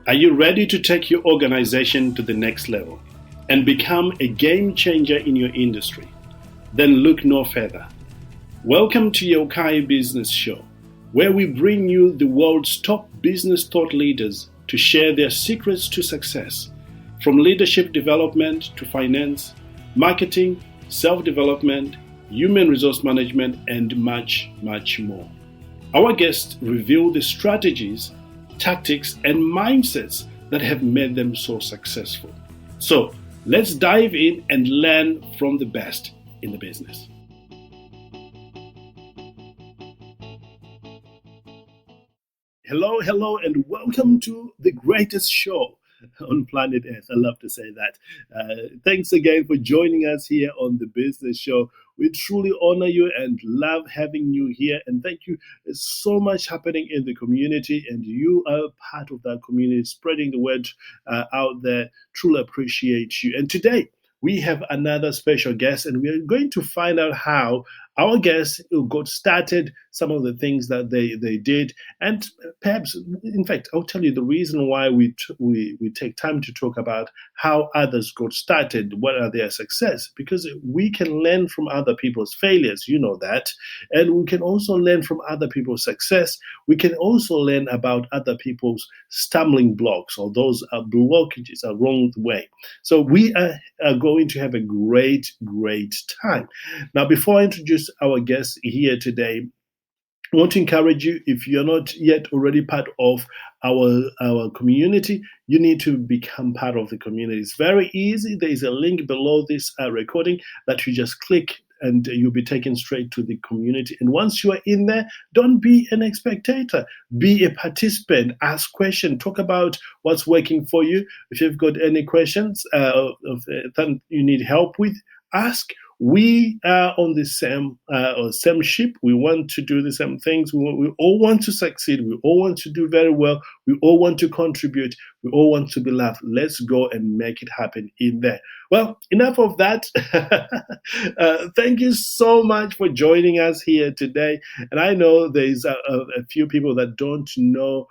Are you ready to take your organization to the next level and become a game changer in your industry? Then look no further. Welcome to Yokai Business Show, where we bring you the world's top business thought leaders to share their secrets to success, from leadership development to finance, marketing, self-development, human resource management, and much, much more. Our guests reveal the strategies, tactics, and mindsets that have made them so successful. So let's dive in and learn from the best in the business. Hello, and welcome to the greatest show on planet Earth. I love to say that. Thanks again for joining us here on the Business Show. We truly honor you and love having you here. And thank you. There's so much happening in the community, and you are part of that community, spreading the word out there. Truly appreciate you. And today, we have another special guest, and we're going to find out how our guests got started, some of the things that they did, and perhaps, in fact, I'll tell you the reason why we take time to talk about how others got started, what are their success, because we can learn from other people's failures, you know that, and we can also learn from other people's success. We can also learn about other people's stumbling blocks or those blockages along the way. So we are going to have a great time. Now, before I introduce our guest here today, I want to encourage you, if you're not yet already part of our community, you need to become part of the community. It's very easy. There is a link below this recording that you just click and you'll be taken straight to the community. And once you are in there, don't be an spectator. Be a participant. Ask questions. Talk about what's working for you. If you've got any questions that you need help with, ask. We are on the same ship. We want to do the same things. We all want to succeed. We all want to do very well. We all want to contribute. We all want to be loved. Let's go and make it happen in there. Well, enough of that. Thank you so much for joining us here today. And I know there's a few people that don't know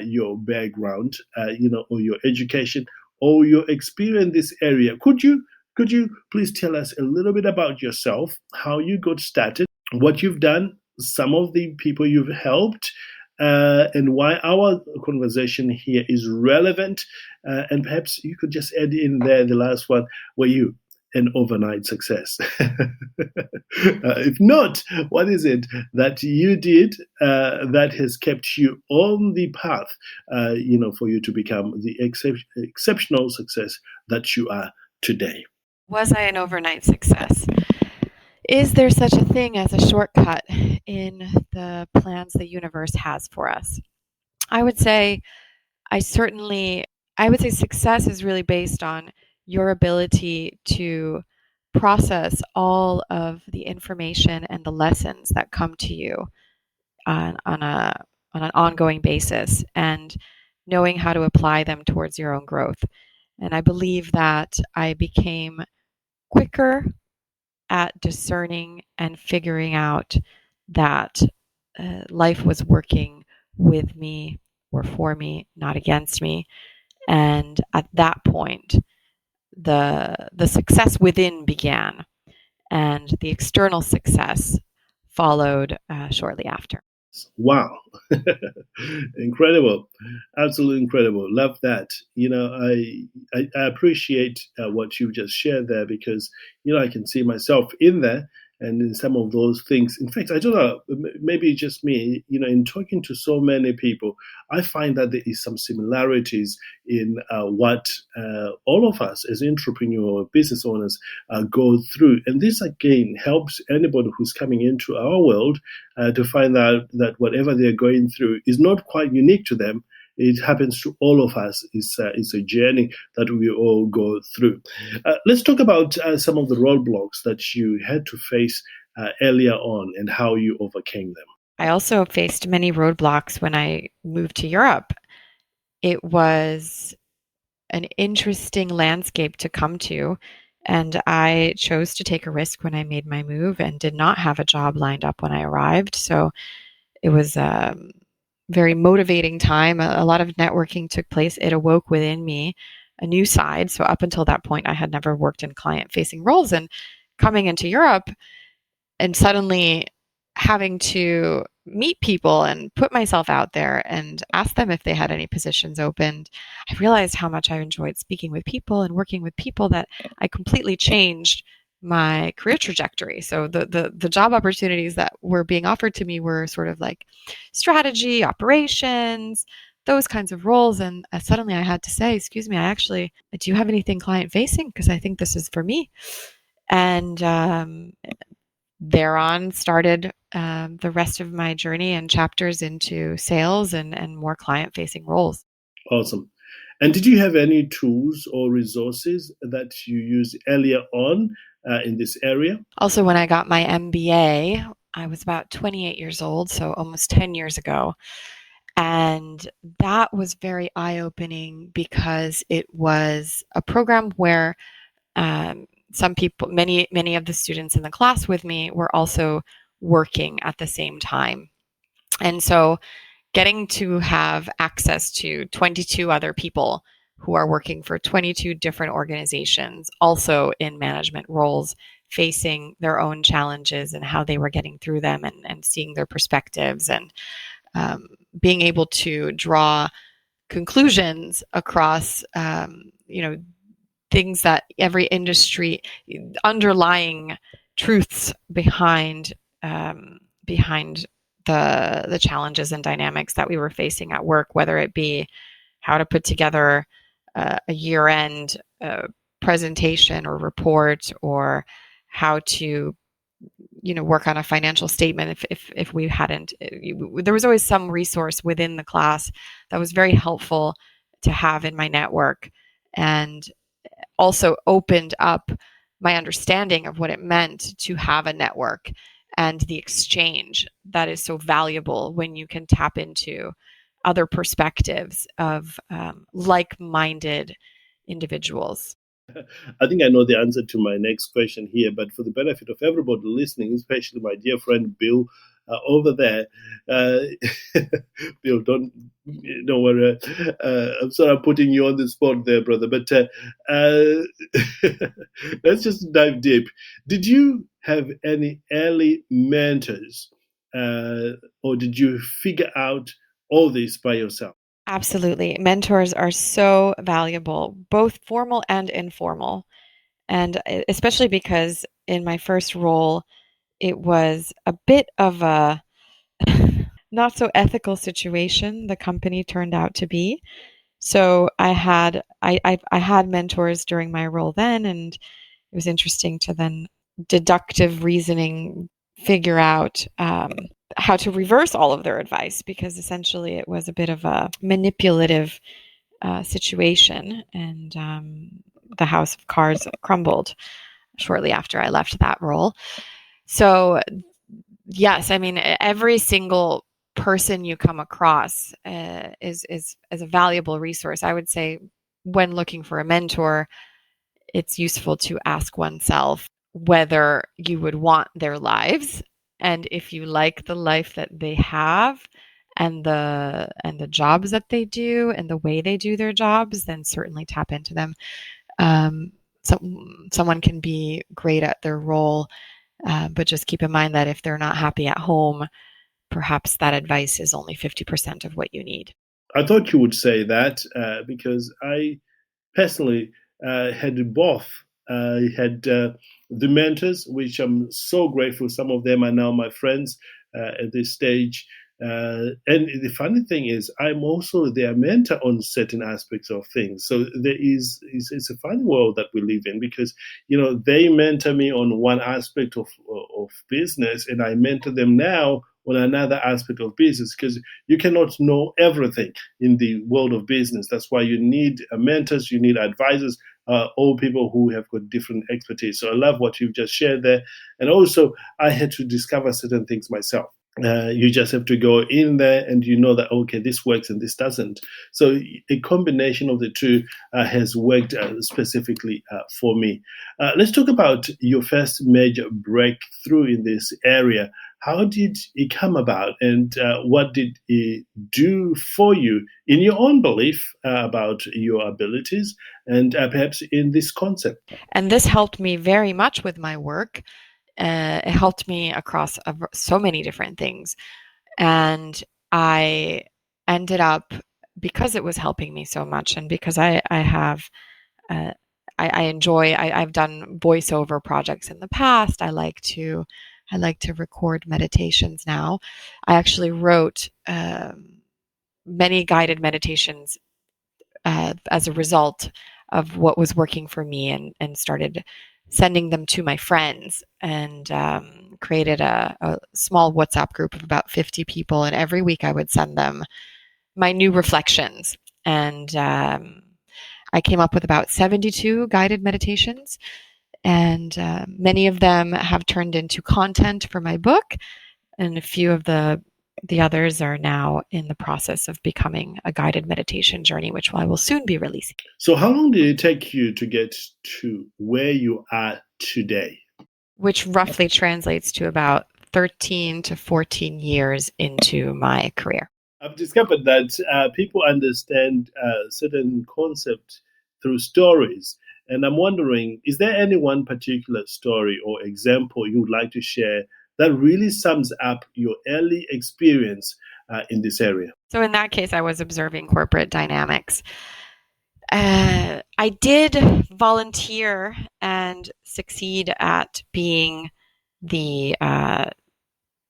your background, or your education or your experience in this area. Could you please tell us a little bit about yourself, how you got started, what you've done, some of the people you've helped, and why our conversation here is relevant? And perhaps you could just add in there the last one, were you an overnight success? If not, what is it that you did that has kept you on the path, for you to become the exceptional success that you are today? Was I an overnight success? Is there such a thing as a shortcut in the plans the universe has for us? I would say success is really based on your ability to process all of the information and the lessons that come to you on an ongoing basis, and knowing how to apply them towards your own growth. And I believe that I became quicker at discerning and figuring out that life was working with me or for me, not against me. And at that point, the success within began, and the external success followed shortly after. Wow. Incredible. Absolutely incredible. Love that. I appreciate what you just shared there, because, I can see myself in there and in some of those things. In fact, I don't know, maybe just me, in talking to so many people, I find that there is some similarities in what all of us as entrepreneurs, business owners go through. And this, again, helps anybody who's coming into our world to find out that whatever they're going through is not quite unique to them. It happens to all of us. It's a journey that we all go through. Let's talk about some of the roadblocks that you had to face earlier on and how you overcame them. I also faced many roadblocks when I moved to Europe. It was an interesting landscape to come to, and I chose to take a risk when I made my move and did not have a job lined up when I arrived. So it was very motivating time. A lot of networking took place. It awoke within me a new side. So up until that point, I had never worked in client facing roles. And coming into Europe and suddenly having to meet people and put myself out there and ask them if they had any positions opened, I realized how much I enjoyed speaking with people and working with people that I completely changed my career trajectory. So the job opportunities that were being offered to me were sort of like strategy, operations, those kinds of roles. And suddenly I had to say, excuse me, do you have anything client facing? Because I think this is for me. And thereon started the rest of my journey and chapters into sales and more client facing roles. Awesome. And did you have any tools or resources that you used earlier on in this area? Also, when I got my MBA, I was about 28 years old, so almost 10 years ago. And that was very eye opening because it was a program where some people, many of the students in the class with me were also working at the same time. And so getting to have access to 22 other people who are working for 22 different organizations, also in management roles, facing their own challenges and how they were getting through them and seeing their perspectives and being able to draw conclusions across, things that every industry, underlying truths behind the challenges and dynamics that we were facing at work, whether it be how to put together a year end presentation or report, or how to work on a financial statement if we hadn't. There was always some resource within the class that was very helpful to have in my network, and also opened up my understanding of what it meant to have a network and the exchange that is so valuable when you can tap into other perspectives of like-minded individuals. I think I know the answer to my next question here, but for the benefit of everybody listening, especially my dear friend Bill over there, uh, Bill, don't worry. I'm sorry I'm putting you on the spot there, brother. But uh, let's just dive deep. Did you have any early mentors, or did you figure out all this by yourself? Absolutely. Mentors are so valuable, both formal and informal. And especially because in my first role, it was a bit of a not so ethical situation the company turned out to be. So I had mentors during my role then, and it was interesting to then deductive reasoning figure out how to reverse all of their advice, because essentially it was a bit of a manipulative situation, and the house of cards crumbled shortly after I left that role. So yes, I mean every single person you come across is a valuable resource. I would say when looking for a mentor, it's useful to ask oneself whether you would want their lives, and if you like the life that they have and the jobs that they do and the way they do their jobs, then certainly tap into them. Um, so, someone can be great at their role, but just keep in mind that if they're not happy at home, perhaps that advice is only 50% of what you need. I thought you would say that because I personally had both. I had the mentors, which I'm so grateful. Some of them are now my friends at this stage. And the funny thing is, I'm also their mentor on certain aspects of things. So it's a funny world that we live in, because they mentor me on one aspect of business, and I mentor them now on another aspect of business, because you cannot know everything in the world of business. That's why you need mentors, you need advisors, all people who have got different expertise. So I love what you've just shared there. And also, I had to discover certain things myself. You just have to go in there and you know that, okay, this works and this doesn't. So a combination of the two has worked specifically for me. Let's talk about your first major breakthrough in this area. How did it come about, and what did it do for you in your own belief about your abilities and perhaps in this concept? And this helped me very much with my work. It helped me across so many different things. And I ended up, because it was helping me so much, and because I have, uh, I enjoy, I've done voiceover projects in the past. I like to record meditations now. I actually wrote many guided meditations as a result of what was working for me, and started sending them to my friends, and created a small WhatsApp group of about 50 people. And every week I would send them my new reflections. And I came up with about 72 guided meditations. And many of them have turned into content for my book, and a few of the others are now in the process of becoming a guided meditation journey, which I will soon be releasing. So, how long did it take you to get to where you are today? Which roughly translates to about 13 to 14 years into my career. I've discovered that people understand certain concepts through stories. And I'm wondering, is there any one particular story or example you would like to share that really sums up your early experience in this area? So, in that case, I was observing corporate dynamics. I did volunteer and succeed at being the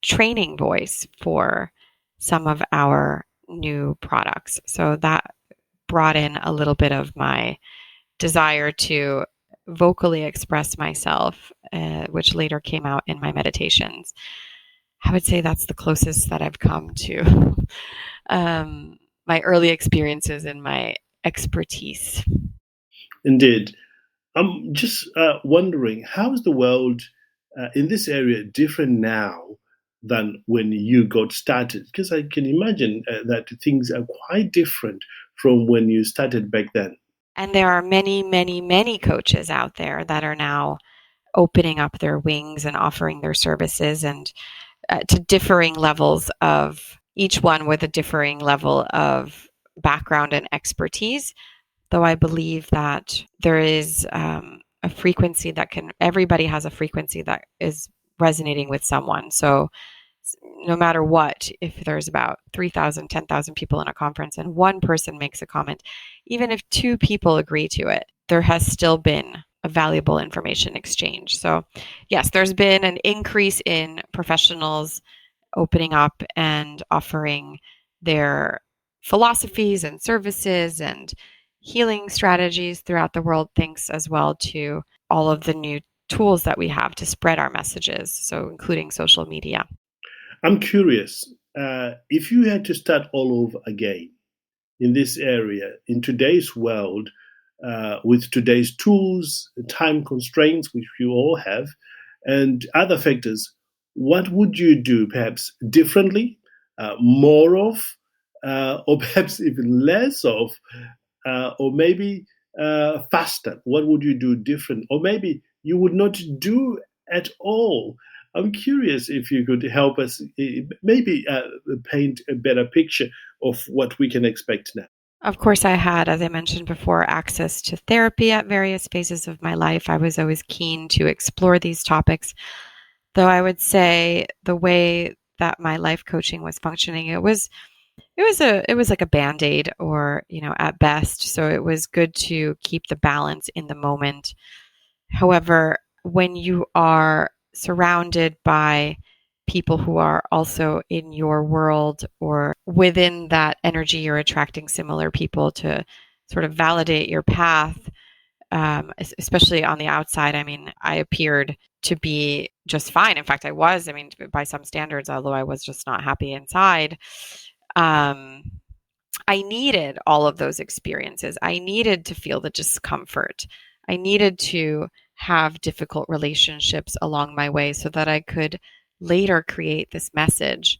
training voice for some of our new products. So that brought in a little bit of my desire to vocally express myself, which later came out in my meditations. I would say that's the closest that I've come to my early experiences and my expertise. Indeed. I'm just wondering, how is the world in this area different now than when you got started? Because I can imagine that things are quite different from when you started back then. And there are many, many, many coaches out there that are now opening up their wings and offering their services, and to differing levels of each one with a differing level of background and expertise. Though I believe that there is a frequency that can, everybody has a frequency that is resonating with someone. So no matter what, if there's about 3,000, 10,000 people in a conference and one person makes a comment, even if two people agree to it, there has still been a valuable information exchange. So, yes, there's been an increase in professionals opening up and offering their philosophies and services and healing strategies throughout the world, thanks as well to all of the new tools that we have to spread our messages, so including social media. I'm curious, if you had to start all over again in this area, in today's world, with today's tools, time constraints, which you all have, and other factors, what would you do perhaps differently, more of, or perhaps even less of, or maybe faster? What would you do different? Or maybe you would not do at all. I'm curious if you could help us maybe paint a better picture of what we can expect now. Of course, I had, as I mentioned before, access to therapy at various phases of my life. I was always keen to explore these topics, though I would say the way that my life coaching was functioning, it was like a band-aid, or at best. So it was good to keep the balance in the moment. However, when you are surrounded by people who are also in your world, or within that energy, you're attracting similar people to sort of validate your path, especially on the outside. I mean, I appeared to be just fine. In fact, I was, I mean, by some standards, although I was just not happy inside. Um, I needed all of those experiences. I needed to feel the discomfort. I needed to have difficult relationships along my way so that I could later create this message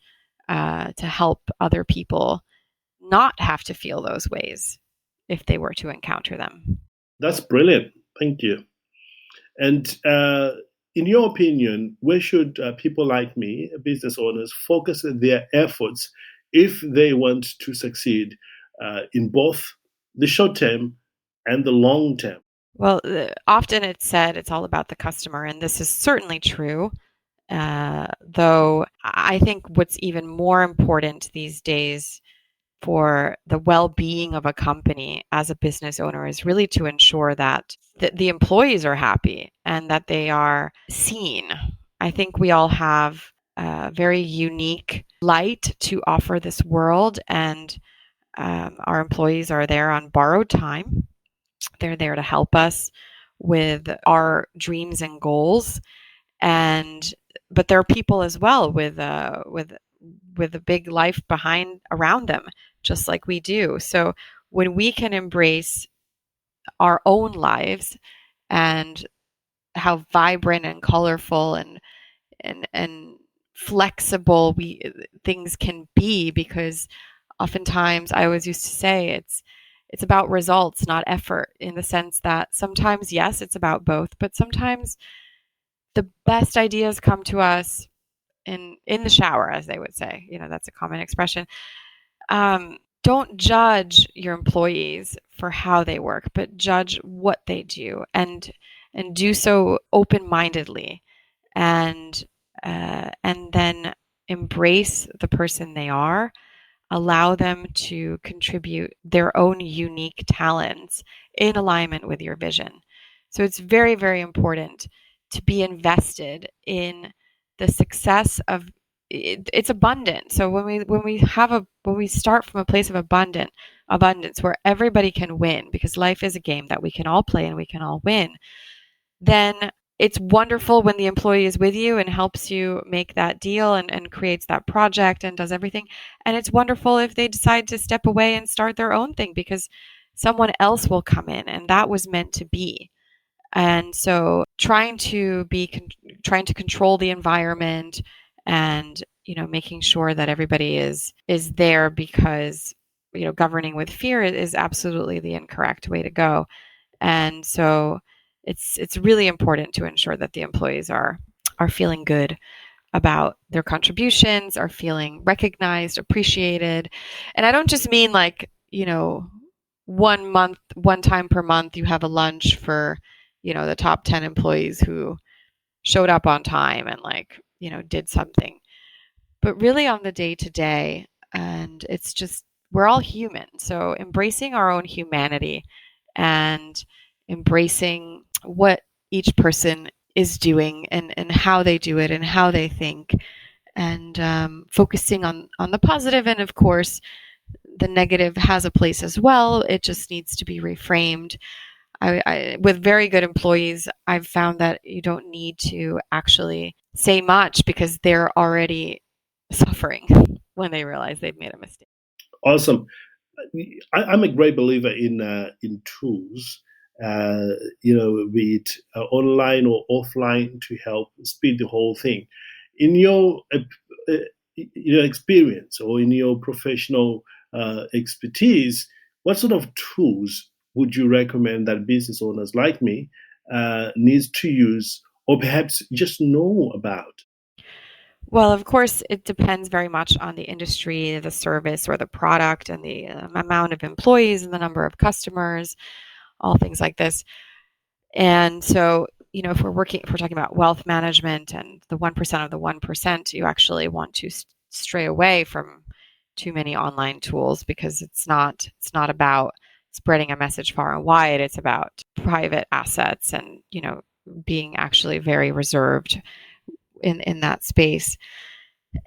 to help other people not have to feel those ways if they were to encounter them. That's brilliant. Thank you. And in your opinion, where should people like me, business owners, focus their efforts if they want to succeed in both the short term and the long term? Well, often it's said it's all about the customer, and this is certainly true. Though I think what's even more important these days for the well-being of a company as a business owner is really to ensure that the employees are happy and that they are seen. I think we all have a very unique light to offer this world, and our employees are there on borrowed time. They're there to help us with our dreams and goals, and but there are people as well with a big life behind around them, just like we do. So when we can embrace our own lives and how vibrant and colorful and flexible we things can be, because oftentimes I always used to say it's about results, not effort, in the sense that sometimes yes, it's about both, but sometimes the best ideas come to us in the shower, as they would say. That's a common expression. Don't judge your employees for how they work, but judge what they do, and do so open mindedly, and and then embrace the person they are. Allow them to contribute their own unique talents in alignment with your vision. So it's very, very important to be invested in the success of it's abundant. So when we start from a place of abundance where everybody can win, because life is a game that we can all play and we can all win, then it's wonderful when the employee is with you and helps you make that deal, and creates that project and does everything. And it's wonderful if they decide to step away and start their own thing, because someone else will come in and that was meant to be. And so trying to control the environment, and making sure that everybody is there, because governing with fear is absolutely the incorrect way to go. And so it's really important to ensure that the employees are feeling good about their contributions, are feeling recognized, appreciated. And I don't just mean like, 1 time per month you have a lunch for, the top 10 employees who showed up on time and like, did something, but really on the day to day. And it's just, we're all human. So embracing our own humanity and embracing what each person is doing, and how they do it and how they think, and focusing on the positive. And of course, the negative has a place as well. It just needs to be reframed. With very good employees, I've found that you don't need to actually say much, because they're already suffering when they realize they've made a mistake. Awesome. I'm a great believer in tools, uh, be it online or offline, to help speed the whole thing. In your experience, or in your professional expertise, what sort of tools would you recommend that business owners like me needs to use, or perhaps just know about? Well, of course, it depends very much on the industry, the service, or the product, and the amount of employees and the number of customers, all things like this. And so, if we're talking about wealth management and the 1% of the 1%, you actually want to stray away from too many online tools, because it's not about spreading a message far and wide. It's about private assets, and, being actually very reserved in that space.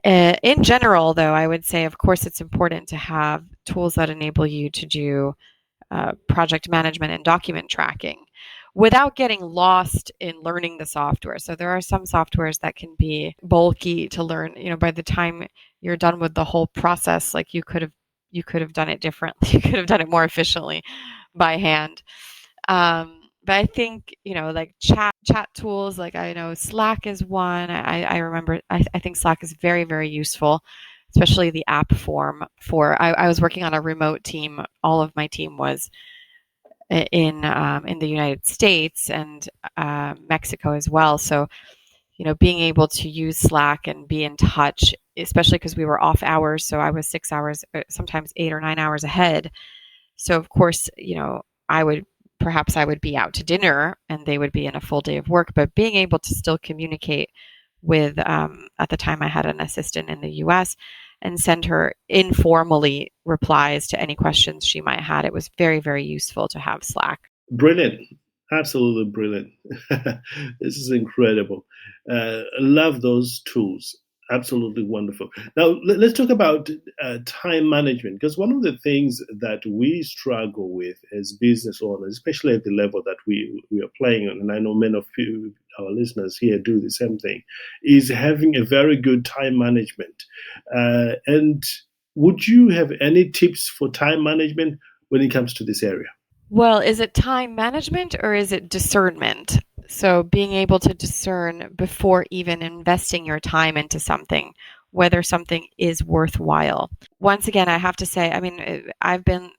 In general, though, I would say, of course, it's important to have tools that enable you to do project management and document tracking without getting lost in learning the software. So there are some softwares that can be bulky to learn. By the time you're done with the whole process, like you could have done it differently. You could have done it more efficiently by hand. But I think, like chat tools, like I know Slack is one. I remember, I think Slack is very, very useful, especially the app form I was working on a remote team. All of my team was in the United States and Mexico as well. So being able to use Slack and be in touch, especially because we were off hours. So I was 6 hours, sometimes 8 or 9 hours ahead. So of course, I would I would be out to dinner and they would be in a full day of work, but being able to still communicate with, at the time I had an assistant in the US and send her informally replies to any questions she might have. It was very, very useful to have Slack. Brilliant. Absolutely brilliant. This is incredible. I love those tools. Absolutely wonderful. Now, let's talk about time management, because one of the things that we struggle with as business owners, especially at the level that we are playing on, and I know many of you, our listeners here, do the same thing, is having a very good time management. And would you have any tips for time management when it comes to this area? Well, is it time management or is it discernment? So being able to discern before even investing your time into something, whether something is worthwhile. Once again, I have to say, I mean, I've been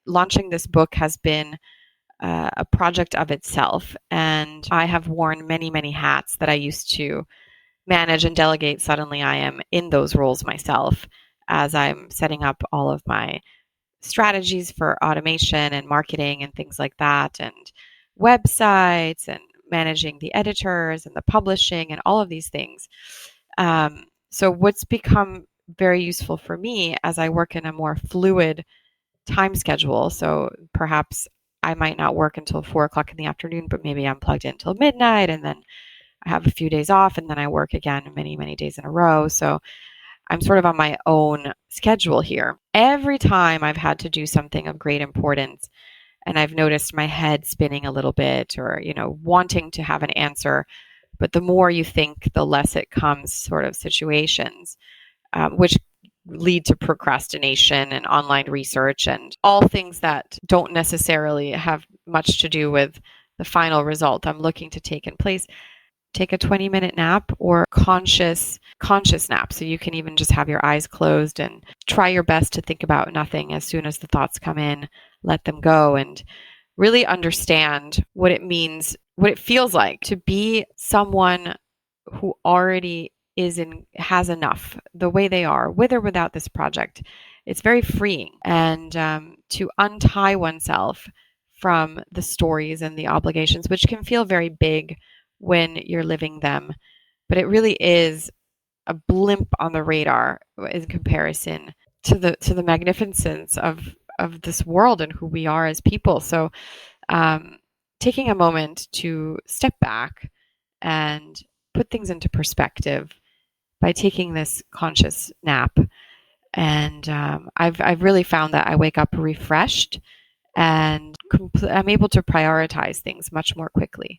launching this book has been a project of itself, and I have worn many, many hats that I used to manage and delegate. Suddenly, I am in those roles myself as I'm setting up all of my strategies for automation and marketing and things like that, and websites, and managing the editors and the publishing and all of these things. So, what's become very useful for me as I work in a more fluid time schedule, so perhaps I might not work until 4 o'clock in the afternoon, but maybe I'm plugged in until midnight, and then I have a few days off, and then I work again many, many days in a row. So I'm sort of on my own schedule here. Every time I've had to do something of great importance and I've noticed my head spinning a little bit, or, wanting to have an answer, but the more you think, the less it comes, sort of situations, which lead to procrastination and online research and all things that don't necessarily have much to do with the final result I'm looking to take in place. Take a 20-minute nap, or conscious nap, so you can even just have your eyes closed and try your best to think about nothing. As soon as the thoughts come in, let them go, and really understand what it means, what it feels like to be someone who already has enough the way they are, with or without this project. It's very freeing, and to untie oneself from the stories and the obligations, which can feel very big when you're living them, but it really is a blimp on the radar in comparison to the magnificence of this world and who we are as people. So taking a moment to step back and put things into perspective by taking this conscious nap. And I've really found that I wake up refreshed, and I'm able to prioritize things much more quickly.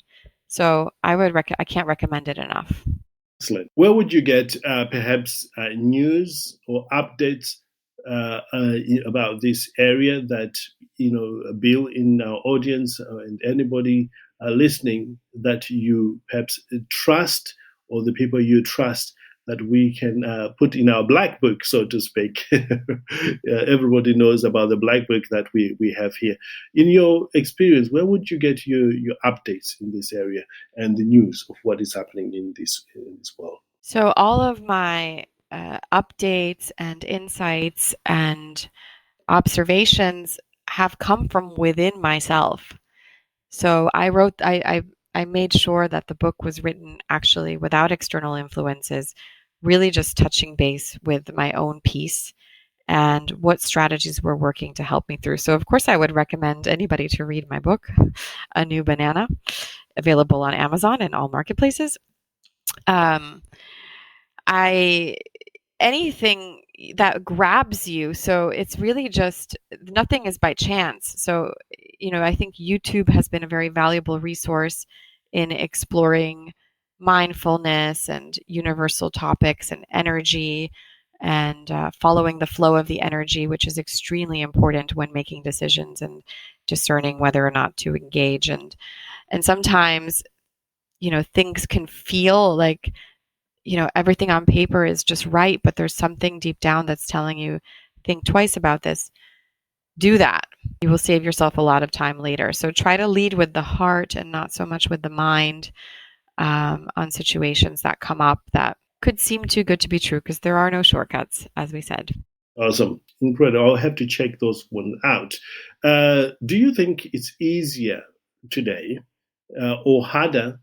So I can't recommend it enough. Excellent. Where would you get perhaps news or updates about this area that Bill, in our audience, and anybody listening, that you perhaps trust, or the people you trust, that we can put in our black book, so to speak? Everybody knows about the black book that we have here. In your experience, where would you get your updates in this area and the news of what is happening in this world? So all of my updates and insights and observations have come from within myself. So I made sure that the book was written actually without external influences, really just touching base with my own peace and what strategies were working to help me through. So of course I would recommend anybody to read my book, A New Banana, available on Amazon and all marketplaces. I Anything that grabs you. So it's really just, nothing is by chance. So, I think YouTube has been a very valuable resource in exploring mindfulness and universal topics and energy, and following the flow of the energy, which is extremely important when making decisions and discerning whether or not to engage. And sometimes, things can feel like, everything on paper is just right, but there's something deep down that's telling you, think twice about this. Do that. You will save yourself a lot of time later. So try to lead with the heart and not so much with the mind. on situations that come up that could seem too good to be true because there are no shortcuts, as we said. Awesome. Incredible. I'll have to check those one out. Do you think it's easier today or harder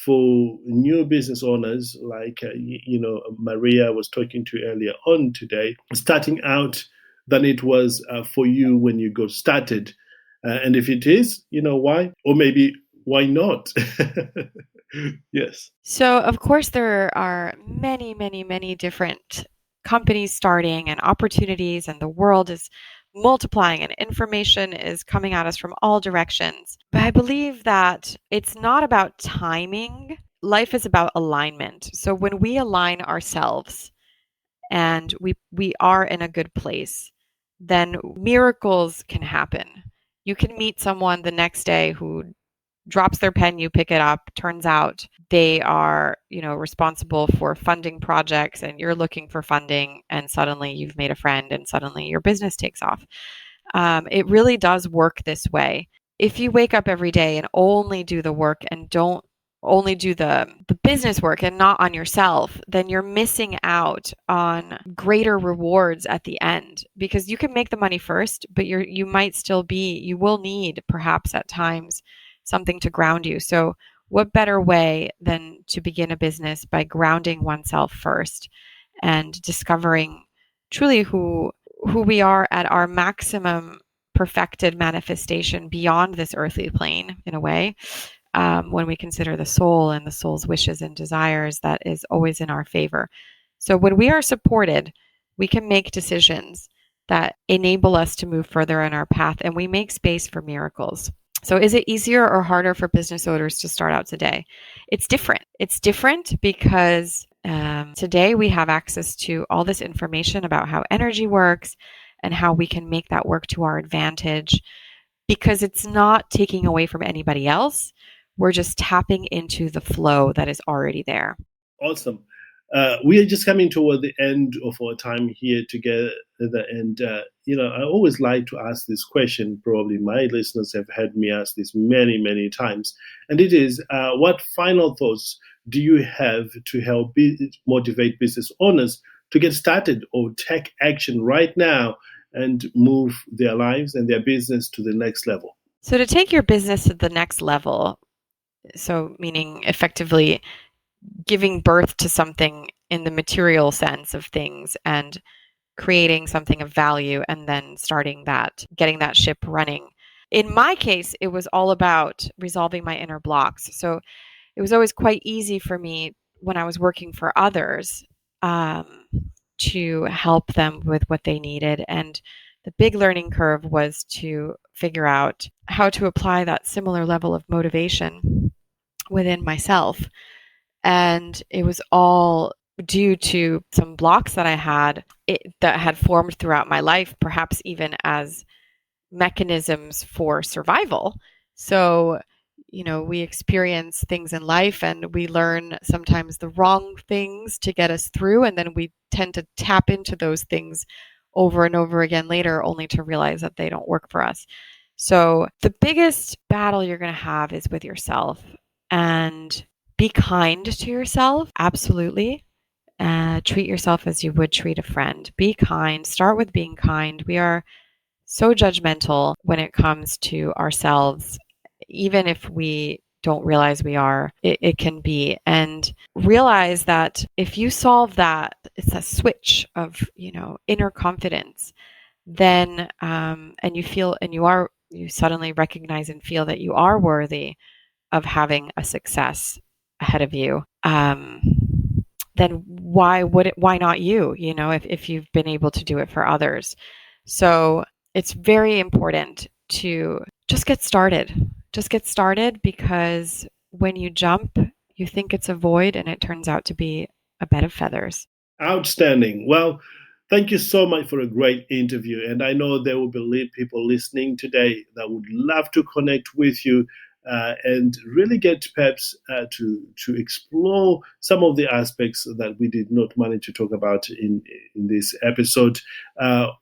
for new business owners like, Maria was talking to earlier on today, starting out than it was for you when you got started? And if it is, why? Or maybe why not? Yes. So, of course, there are many, many, many different companies starting and opportunities, and the world is multiplying, and information is coming at us from all directions. But I believe that it's not about timing. Life is about alignment. So, when we align ourselves and we are in a good place, then miracles can happen. You can meet someone the next day who drops their pen, you pick it up. Turns out they are, responsible for funding projects, and you're looking for funding, and suddenly you've made a friend, and suddenly your business takes off. It really does work this way. If you wake up every day and only do the work and don't only do the business work and not on yourself, then you're missing out on greater rewards at the end, because you can make the money first, but you will need perhaps at times something to ground you. So what better way than to begin a business by grounding oneself first and discovering truly who we are at our maximum perfected manifestation beyond this earthly plane, in a way, when we consider the soul and the soul's wishes and desires, that is always in our favor. So when we are supported, we can make decisions that enable us to move further in our path, and we make space for miracles. So is it easier or harder for business owners to start out today? It's different. It's different because today we have access to all this information about how energy works and how we can make that work to our advantage, because it's not taking away from anybody else. We're just tapping into the flow that is already there. Awesome. We are just coming toward the end of our time here together. And, I always like to ask this question. Probably my listeners have heard me ask this many, many times. And it is, what final thoughts do you have to help motivate business owners to get started or take action right now and move their lives and their business to the next level? So to take your business to the next level, so meaning effectively giving birth to something in the material sense of things and creating something of value, and then getting that ship running. In my case, it was all about resolving my inner blocks. So it was always quite easy for me when I was working for others to help them with what they needed. And the big learning curve was to figure out how to apply that similar level of motivation within myself. And it was all due to some blocks that I had that had formed throughout my life, perhaps even as mechanisms for survival. So, we experience things in life and we learn sometimes the wrong things to get us through. And then we tend to tap into those things over and over again later, only to realize that they don't work for us. So the biggest battle you're going to have is with yourself. And be kind to yourself. Absolutely. Treat yourself as you would treat a friend. Be kind. Start with being kind. We are so judgmental when it comes to ourselves, even if we don't realize we are. It can be. And realize that if you solve that, it's a switch of, inner confidence, then and you feel and you suddenly recognize and feel that you are worthy of having a success ahead of you, then why not you, if you've been able to do it for others. So it's very important to just get started. Just get started, because when you jump, you think it's a void and it turns out to be a bed of feathers. Outstanding. Well, thank you so much for a great interview. And I know there will be people listening today that would love to connect with you and really get perhaps to explore some of the aspects that we did not manage to talk about in this episode.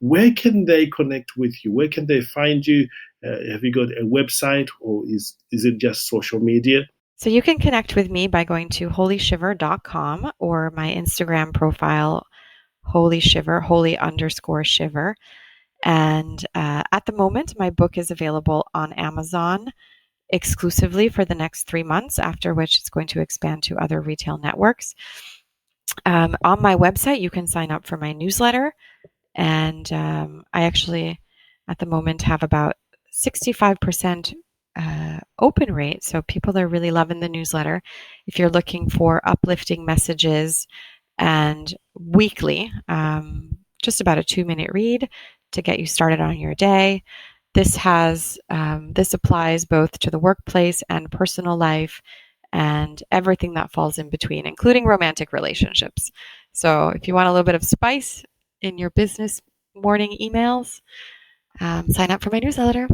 Where can they connect with you? Where can they find you? Have you got a website, or is it just social media? So you can connect with me by going to holyshiver.com or my Instagram profile, holyshiver, holy_shiver. And at the moment, my book is available on Amazon exclusively for the next 3 months, after which it's going to expand to other retail networks. On my website, you can sign up for my newsletter. And I actually, at the moment, have about 65% open rate. So people are really loving the newsletter. If you're looking for uplifting messages and weekly, just about a 2-minute read to get you started on your day. This applies both to the workplace and personal life and everything that falls in between, including romantic relationships. So if you want a little bit of spice in your business morning emails, sign up for my newsletter.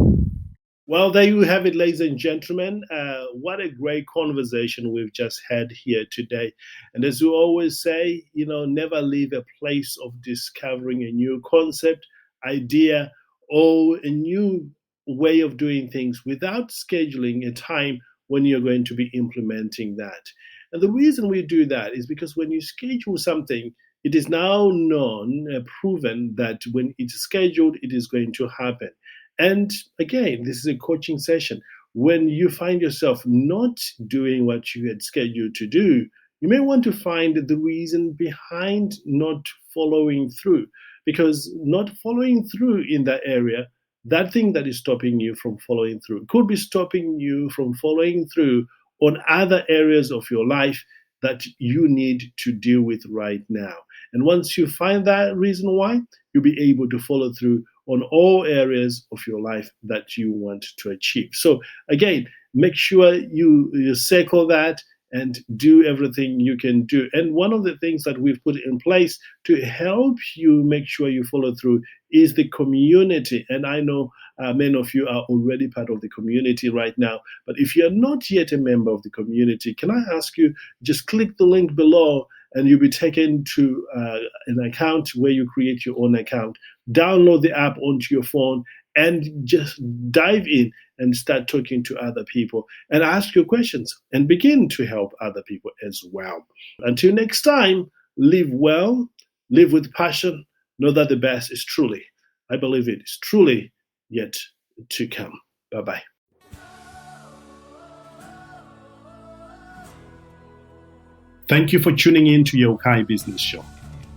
Well, there you have it, ladies and gentlemen. What a great conversation we've just had here today. And as we always say, never leave a place of discovering a new concept, idea, or a new way of doing things without scheduling a time when you're going to be implementing that. And the reason we do that is because when you schedule something, it is now known, proven that when it's scheduled, it is going to happen. And again, this is a coaching session. When you find yourself not doing what you had scheduled to do, you may want to find the reason behind not following through. Because not following through in that area, that thing that is stopping you from following through, could be stopping you from following through on other areas of your life that you need to deal with right now. And once you find that reason why, you'll be able to follow through on all areas of your life that you want to achieve. So again, make sure you circle that and do everything you can do. And one of the things that we've put in place to help you make sure you follow through is the community. And I know many of you are already part of the community right now. But if you're not yet a member of the community, can I ask you, just click the link below and you'll be taken to an account where you create your own account. Download the app onto your phone and just dive in and start talking to other people and ask your questions and begin to help other people as well. Until next time, live well, live with passion, know that the best is truly, I believe it is truly yet to come. Bye-bye. Thank you for tuning in to Yokai Business Show.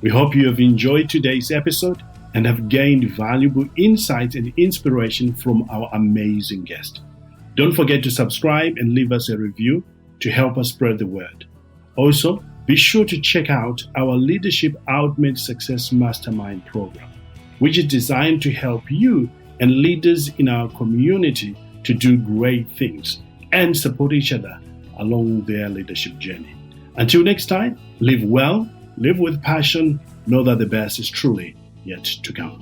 We hope you have enjoyed today's episode and have gained valuable insights and inspiration from our amazing guest. Don't forget to subscribe and leave us a review to help us spread the word. Also, be sure to check out our Leadership Ultimate Success Mastermind program, which is designed to help you and leaders in our community to do great things and support each other along their leadership journey. Until next time, live well, live with passion, know that the best is truly yet to come.